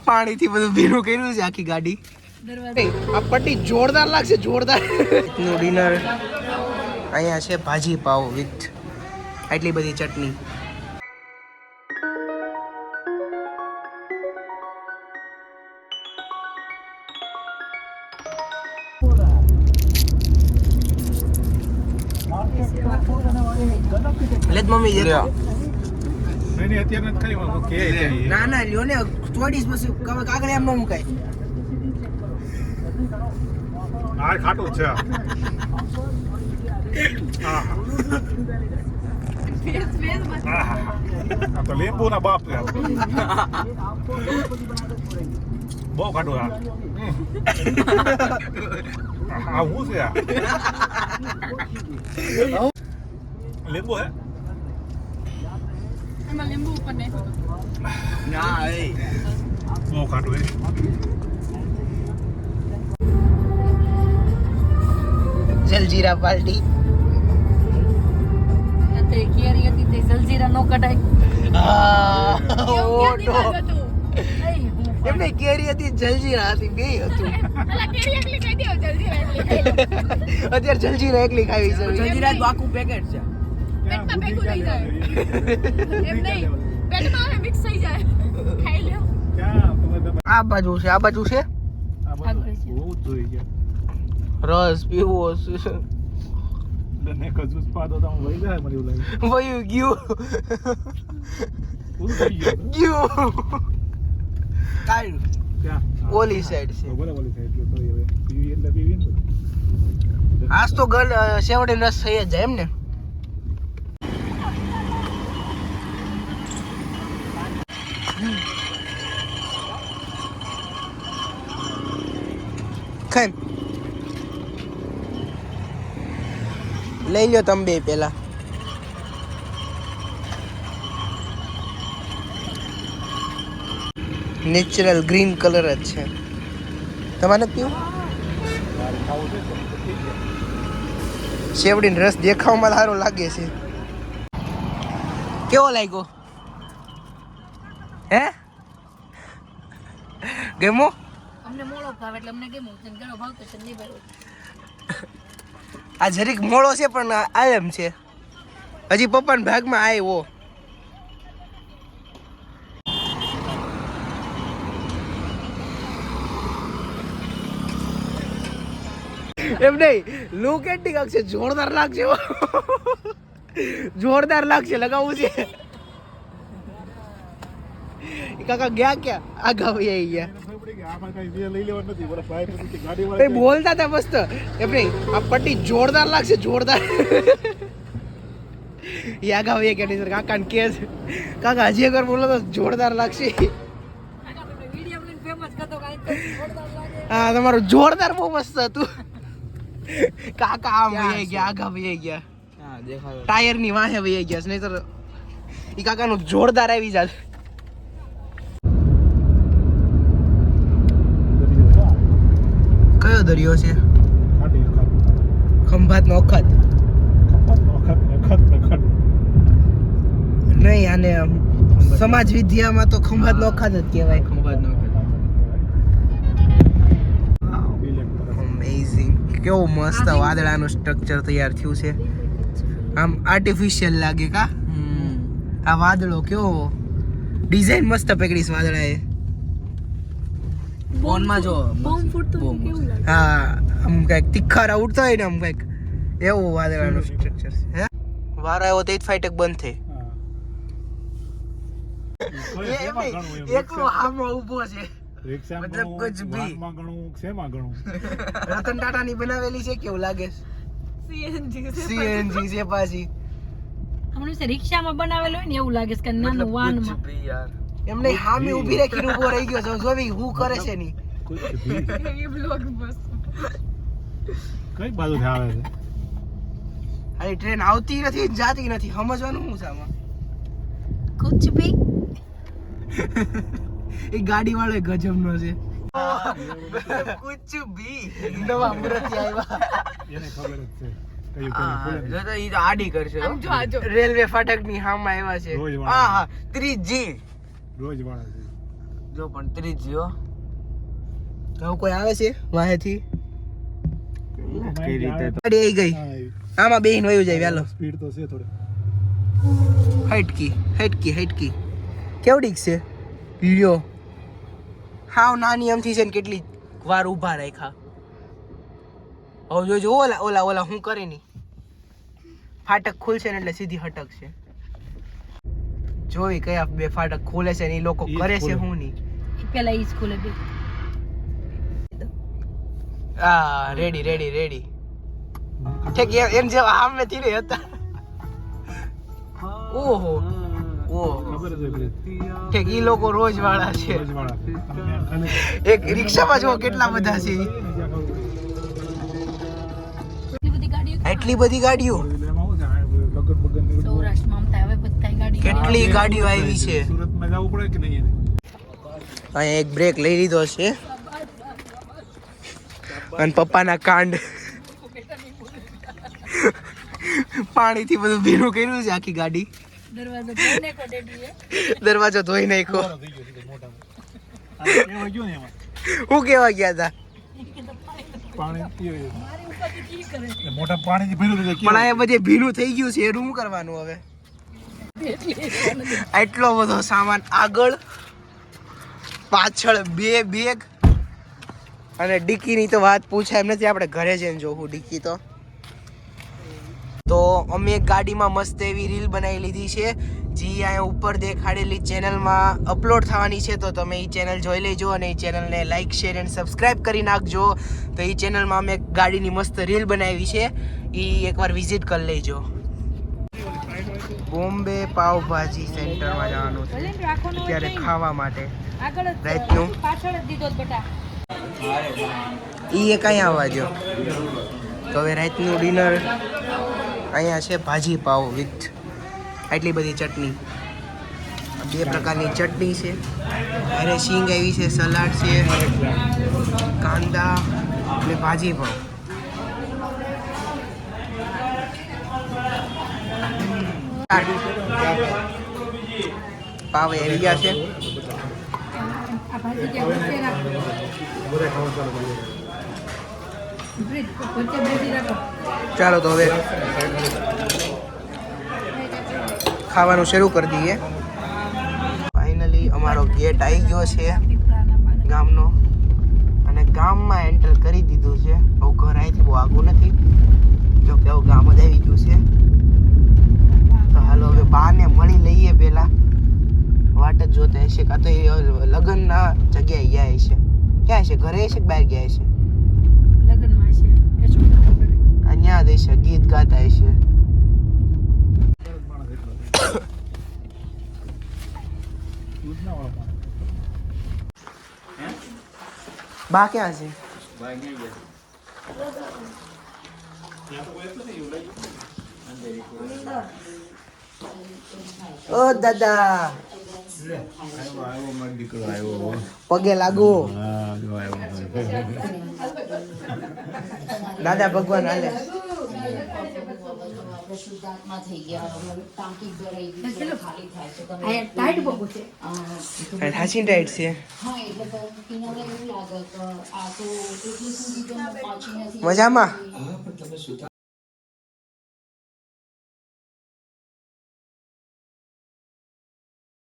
પાણી થી બધું ભીનું કર્યું છે આખી ગાડી. આ પટ્ટી જોરદાર લાગશે, જોરદાર. નું ડિનર અહીંયા છે, ભાજી પાવ વિથ આટલી બધી ચટણી. મમ્મી ના ના લ્યો ને ચોડીસ પછી કાગળ એમ ન મુકાય. ખાટું છે. તો લીંબુ ના બાપ છે. બહુ ખાટું. હું છે લીંબુ હે લીંબુ ઉપર ના બહુ ખાટું હે. જલજીરા પાર્ટી કેરી હતી તે જલજીરા નો કઢાય. એમને કેરી હતી, જલજીરા હતી, બે હતું. અત્યારે જલજીરા એકલી ખાવી છે. જલજીરા તો આખું પેકેટ છે. પેટમાં ભેગું થઈ જાય. એમ નહીં, પેટમાં મિક્સ થઈ જાય. ખાઈ લ્યો. આ બાજુ છે, આ બાજુ છે. રસ પીવો છે. ને કજુસ પાડો તો વહી જાય મને એવું લાગે. વયું ગયું. કાઢ્યું. ઓલી સાઈડ છે. ઓલી સાઈડ તો હવે પીવી એટલે પીવી ને. આજ તો સેવડે રસ થઈ જ જાય એમ ને. ખાઈ લઈ લો તમે બે પેલા. નેચરલ ગ્રીન કલર જ છે. તમારે પીવું? શેવડીનો રસ દેખાવમાં સારો લાગે છે. કેવો લાગ્યો? હે ગમો? અમને મોળો ભાવ એટલે અમને ગમ્યું. તને ઘણો ભાવ તો છે નહીં ભાવ. આ જરીક મોળો છે પણ આયમ છે. હજી પપ્પાના ભાગમાં આવ્યો. એમ નહીં, લુક એટલી કાકશે, જોરદાર લાગશે. જોરદાર લાગશે, લગાવવું છે. કાકા ગયા ક્યાં? આગા આવી ગયા. બોલતા હતા મસ્ત. એમ નહીં, આ પટ્ટી જોરદાર લાગશે, જોરદાર. આગા આવી ગયા સર કાકા ને કે કાકા હજી એકવાર બોલો તો જોરદાર લાગશે. હા તમારું જોરદાર બહુ મસ્ત હતું. કાકા આમ વહી ગયા, આગા વહી ગયા. ટાયર ની વાહે વહી ગયા, નહીં તો ઈ કાકા નું જોરદાર આવી જાત. કયો દરિયો છે? ખંભાત નો અખત. નહીં, આને સમાજ વિદ્યામાં તો ખંભાત નો અખત જ કહેવાય. ખંભાત નો અમેઝિંગ. કેવું મસ્ત વાદળાનું સ્ટ્રક્ચર તૈયાર થયું છે. આમ આર્ટિફિશિયલ લાગે કા? આ વાદળો કેવો ડિઝાઇન મસ્ત પકડીશ વાદળાએ. ફોનમાં જો બોમ્બ ફૂટતો કેવું લાગે. હા, આમ કઈક તિખારા ઉડતા હોય ને, આમ કઈક એવું વાદળાનું સ્ટ્રક્ચર છે. હે વારો આવ્યો તો જ ફાઈટક બંધ થઈ. એકલો હામો ઊભો છે. મતલબ કુછ ભી. રતન ટાટા ની બનાવેલી છે, કેવું લાગે? સીએનજી છે પાછી. હમણાં છે રિક્ષામાં બનાવેલું હોય ને એવું લાગે છે કે નાનું વાનમાં. એમને હામે ઊભી રાખીને ઊભો રહી ગયો છે. જોવી હું કરે છે ની. એ બ્લોગ બસ કઈ બાજુ થી આવે છે? આ ટ્રેન આવતી નથી, જાતી નથી, સમજવાનું શું છે આમાં? કુછ ભી. એ ગાડી વાળો ગજબનો છે. કુછ ભી નવા મુરતી આવ્યા. એને ખબર જ છે. કઈ હા, જો તો ઈ તો આડી કરશે હો. આમ જો આ જો રેલવે ફાટકની સામે આવ્યા છે. રોજ વાળા. હા હા 30G. રોજ વાળા છે. જો પણ 30G હો. હવે કોઈ આવે છે વાહેથી? કઈ રીતે તો ગાડી આવી ગઈ. આમાં બેહીને વયું જાય વ્યાલો. સ્પીડ તો છે થોડી. હટકી કેવડીક છે લ્યો. હાવ નાની અમથી છે ને કેટલી વાર ઊભા રાખ્યા. હવે જોજો ઓલા હું કરે ની ફાટક ખુલશે ને એટલે સીધી હટકશે. જોઈ કયા બે ફાટક ખુલે છે ને એ લોકો ઈ જ કરે છે ખુલે. હું નહીં. પેલા ઈ સ્કૂલે બે હા રેડી ઠીક એમ જેવા સામેથી ને હતા. ઓહો ખબર જ હોય ઠીક ઈ લોકો રોજ વાળા છે. રોજ વાળા. અને એક રિક્ષામાં જો કેટલા બધા છે ઈ. એટલી બધી ગાડીઓ એટલી બધી ગાડીઓ. એમાં શું છે લગન બગન ને બધું. સૌરાષ્ટ્રમાં આમ થાય હવે બધાય ગાડી કેટલી ગાડીઓ આવી છે. સુરતમાં જવું પડે કે નહીં એને? અહીંયા એક બ્રેક લઈ લીધો છે અને પપ્પાના કાંડ પાણીથી બધું ભીનું કર્યું છે આખી ગાડી. દરવાજો ખોલને કો ડેડીએ દરવાજો ધોઈ નાખ્યો. થઈ ગયો છે મોટામાં. આ કેવા ગયો ને એમાં હું કેવા ગયા હતા પાણી પીવે. મારી ઉપરથી કી કરે એટલે મોટા પાણીથી ભર્યું હતું પણ અહીંયા બધે ભીનું થઈ ગયું છે એનું શું કરવાનું હવે? એટલો બધો સામાન આગળ પાછળ બે બેગ અને ડિક્કીની તો વાત પૂછાય એમ નથી. આપણે ઘરે જઈને જોવું ડિક્કી તો અમે એક ગાડીમાં મસ્ત એવી રીલ બનાવી લીધી છે જે અહીંયા ઉપર દેખાડેલી ચેનલમાં અપલોડ થવાની છે. તો તમે એ ચેનલ જોઈ લેજો અને એ ચેનલને લાઇક શેર એન્ડ સબસ્ક્રાઈબ કરી નાખજો. તો એ ચેનલમાં અમે એક ગાડીની મસ્ત રીલ બનાવી છે એ એકવાર વિઝિટ કરી લેજો. બોમ્બે પાવભાજી સેન્ટરમાં જવાનું છે અત્યારે ખાવા માટે. આગળ રાતનું પાછળ જ દીધો બેટા એ કઈ આવવા જો. તો હવે રાતનું ડિનર અહીંયા છે ભાજી પાવ વિથ આટલી બધી ચટણી. બે પ્રકારની ચટણી છે અરે શીંગ આવી છે, સલાડ છે, કાંદા અને ભાજી પાવ. પાવ આવી ગયા છે. આ ભાજી કે વચ્ચે રાખો બધા ખાવા ચાલુ કરી બ્રેડ વચ્ચે બ્રેડ રાખો ચાલો તો હવે ખાવાનું શરૂ કરી દઈએ. ફાઇનલી અમારો ગેટ આવી ગયો છે ગામનો અને ગામમાં એન્ટર કરી દીધું છે. હવે ઘર અહીંથી બહુ આગું નથી જો કે હવે ગામ જ આવી ગયું છે. તો હાલો હવે બાને મળી લઈએ પહેલા. વાટ જ જોતા હશે કાં તો એ લગ્નના જગ્યાએ ગયા હશે. ક્યાં હશે? ઘરે હશે કે બહાર ગયા હશે? લગનમાં છે અહીંયા જ હશે, ગીત ગાતા હશે. બા ક્યાં છે? ઓ દાદા પગે લાગુ. દાદા ભગવાન હાલે. શુદ્ધાત્મા થઈ ગયા ટાંકી ભરાઈ ગઈ છે, ખાલી થાય છે તમે આ ટાઈટ બહુ છે હાચી ટાઈટ છે. હા એટલે પીનાને એવું લાગે કે આ તો એટલું સુધી તો પહોંચી નથી મજામાં?